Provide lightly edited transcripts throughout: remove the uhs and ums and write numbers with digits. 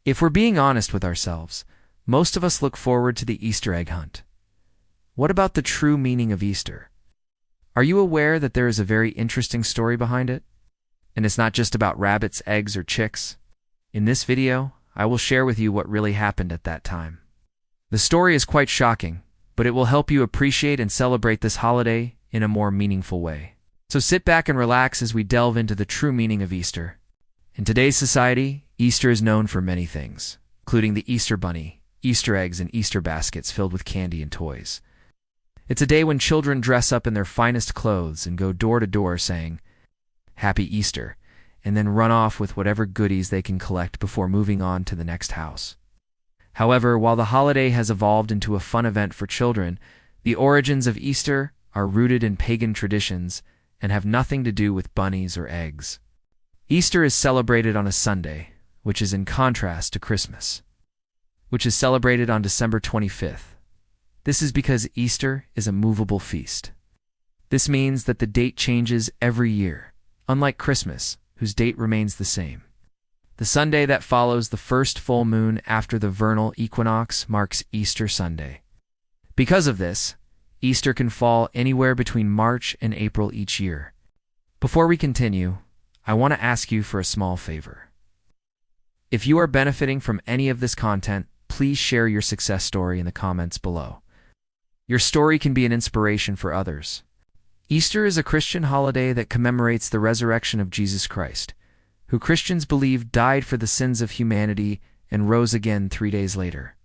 If we're being honest with ourselves, most of us look forward to the Easter egg hunt. What about the true meaning of Easter? Are you aware that there is a very interesting story behind it? And it's not just about rabbits, eggs, or chicks. In this video, I will share with you what really happened at that time. The story is quite shocking, but it will help you appreciate and celebrate this holiday in a more meaningful way. So sit back and relax as we delve into the true meaning of Easter. In today's society, Easter is known for many things, including the Easter bunny, Easter eggs, and Easter baskets filled with candy and toys. It's a day when children dress up in their finest clothes and go door to door saying, "Happy Easter," and then run off with whatever goodies they can collect before moving on to the next house. However, while the holiday has evolved into a fun event for children, the origins of Easter are rooted in pagan traditions and have nothing to do with bunnies or eggs. Easter is celebrated on a Sunday, which is in contrast to Christmas, which is celebrated on December 25th. This is because Easter is a movable feast. This means that the date changes every year, unlike Christmas, whose date remains the same. The Sunday that follows the first full moon after the vernal equinox marks Easter Sunday. Because of this, Easter can fall anywhere between March and April each year. Before we continue, I want to ask you for a small favor. If you are benefiting from any of this content, please share your success story in the comments below. Your story can be an inspiration for others. Easter is a Christian holiday that commemorates the resurrection of Jesus Christ, who Christians believe died for the sins of humanity and rose again 3 days later.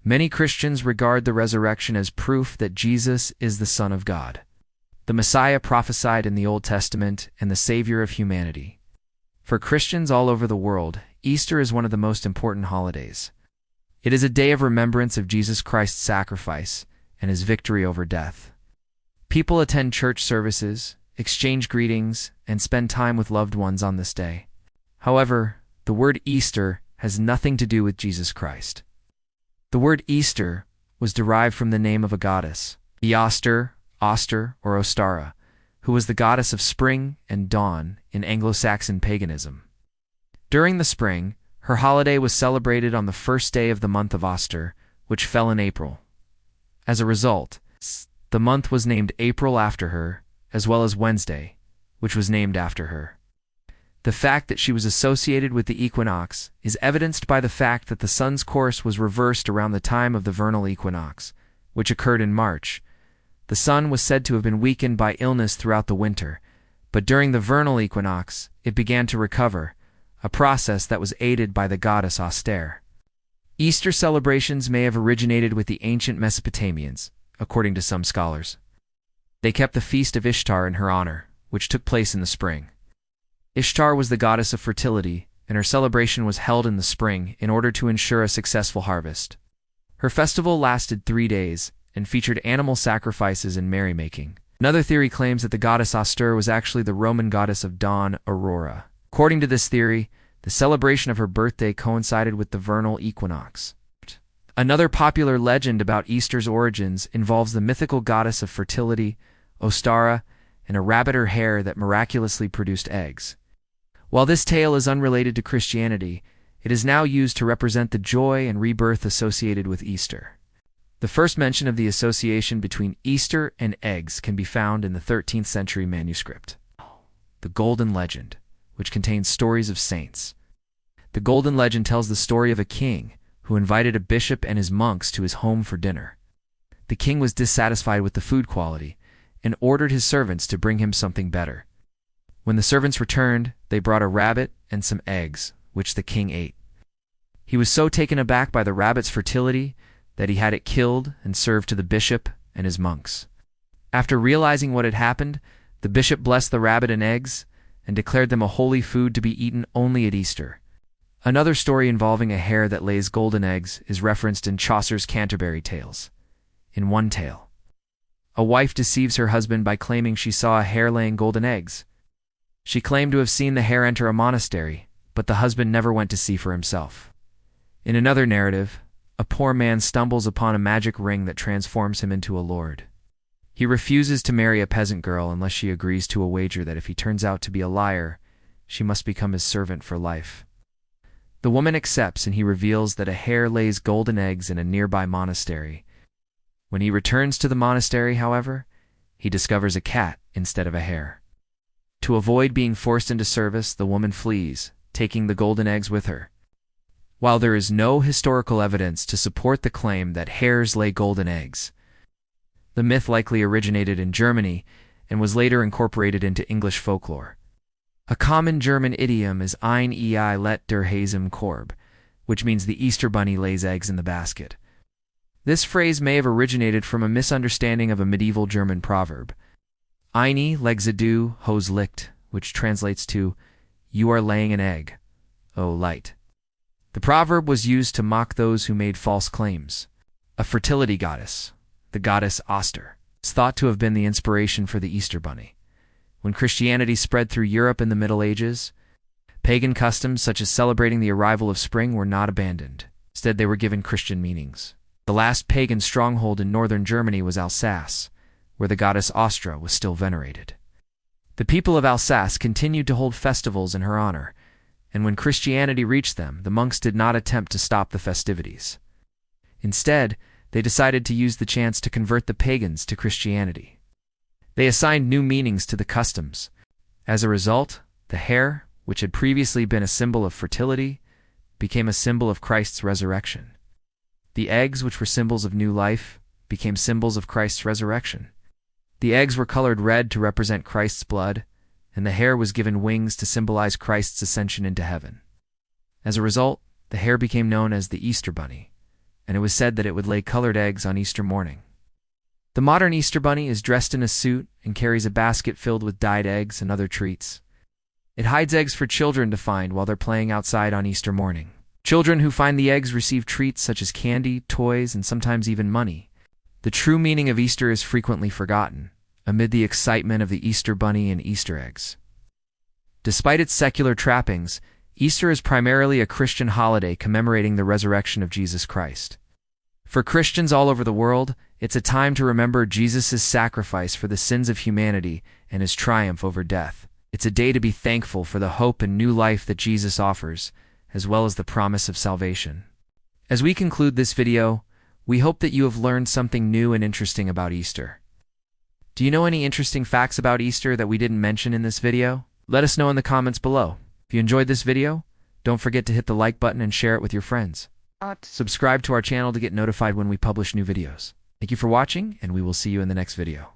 Many Christians regard the resurrection as proof that Jesus is the Son of God, the Messiah prophesied in the Old Testament and the Savior of humanity. For Christians all over the world, Easter is one of the most important holidays. It is a day of remembrance of Jesus Christ's sacrifice and his victory over death. People attend church services, exchange greetings, and spend time with loved ones on this day. However, the word Easter has nothing to do with Jesus Christ. The word Easter was derived from the name of a goddess, Easter, Oster, or Ostara, who was the goddess of spring and dawn in Anglo-Saxon paganism. During the spring, her holiday was celebrated on the first day of the month of Oster, which fell in April. As a result, the month was named April after her, as well as Wednesday, which was named after her. The fact that she was associated with the equinox is evidenced by the fact that the sun's course was reversed around the time of the vernal equinox, which occurred in March. The sun was said to have been weakened by illness throughout the winter, but during the vernal equinox, it began to recover, a process that was aided by the goddess Oster. Easter celebrations may have originated with the ancient Mesopotamians, according to some scholars. They kept the feast of Ishtar in her honor, which took place in the spring. Ishtar was the goddess of fertility, and her celebration was held in the spring in order to ensure a successful harvest. Her festival lasted 3 days and featured animal sacrifices and merrymaking. Another theory claims that the goddess Oster was actually the Roman goddess of dawn, Aurora. According to this theory, the celebration of her birthday coincided with the vernal equinox. Another popular legend about Easter's origins involves the mythical goddess of fertility, Ostara, and a rabbit or hare that miraculously produced eggs. While this tale is unrelated to Christianity, it is now used to represent the joy and rebirth associated with Easter. The first mention of the association between Easter and eggs can be found in the 13th century manuscript, the Golden Legend, which contains stories of saints. The Golden Legend tells the story of a king who invited a bishop and his monks to his home for dinner. The king was dissatisfied with the food quality and ordered his servants to bring him something better. When the servants returned, they brought a rabbit and some eggs, which the king ate. He was so taken aback by the rabbit's fertility that he had it killed and served to the bishop and his monks. After realizing what had happened, the bishop blessed the rabbit and eggs and declared them a holy food to be eaten only at Easter. Another story involving a hare that lays golden eggs is referenced in Chaucer's Canterbury Tales. In one tale, a wife deceives her husband by claiming she saw a hare laying golden eggs. She claimed to have seen the hare enter a monastery, but the husband never went to see for himself. In another narrative, a poor man stumbles upon a magic ring that transforms him into a lord. He refuses to marry a peasant girl unless she agrees to a wager that if he turns out to be a liar, she must become his servant for life. The woman accepts, and he reveals that a hare lays golden eggs in a nearby monastery. When he returns to the monastery, however, he discovers a cat instead of a hare. To avoid being forced into service, the woman flees, taking the golden eggs with her. While there is no historical evidence to support the claim that hares lay golden eggs, the myth likely originated in Germany and was later incorporated into English folklore. A common German idiom is Ein Ei let der Hase im Korb, which means the Easter bunny lays eggs in the basket. This phrase may have originated from a misunderstanding of a medieval German proverb, Eine legst du Hose licht, which translates to, "You are laying an egg, O light." The proverb was used to mock those who made false claims. A fertility goddess, the goddess Oster, is thought to have been the inspiration for the Easter bunny. When Christianity spread through Europe in the Middle Ages, pagan customs such as celebrating the arrival of spring were not abandoned. Instead, they were given Christian meanings. The last pagan stronghold in northern Germany was Alsace, where the goddess Ostra was still venerated. The people of Alsace continued to hold festivals in her honor, and when Christianity reached them, the monks did not attempt to stop the festivities. Instead, they decided to use the chance to convert the pagans to Christianity. They assigned new meanings to the customs. As a result, the hare, which had previously been a symbol of fertility, became a symbol of Christ's resurrection. The eggs, which were symbols of new life, became symbols of Christ's resurrection. The eggs were colored red to represent Christ's blood, and the hare was given wings to symbolize Christ's ascension into heaven. As a result, the hare became known as the Easter bunny, and it was said that it would lay colored eggs on Easter morning. The modern Easter bunny is dressed in a suit and carries a basket filled with dyed eggs and other treats. It hides eggs for children to find while they're playing outside on Easter morning. Children who find the eggs receive treats such as candy, toys, and sometimes even money. The true meaning of Easter is frequently forgotten, amid the excitement of the Easter bunny and Easter eggs. Despite its secular trappings, Easter is primarily a Christian holiday commemorating the resurrection of Jesus Christ. For Christians all over the world, it's a time to remember Jesus' sacrifice for the sins of humanity and his triumph over death. It's a day to be thankful for the hope and new life that Jesus offers, as well as the promise of salvation. As we conclude this video, we hope that you have learned something new and interesting about Easter. Do you know any interesting facts about Easter that we didn't mention in this video? Let us know in the comments below. If you enjoyed this video, don't forget to hit the like button and share it with your friends. Subscribe to our channel to get notified when we publish new videos. Thank you for watching, and we will see you in the next video.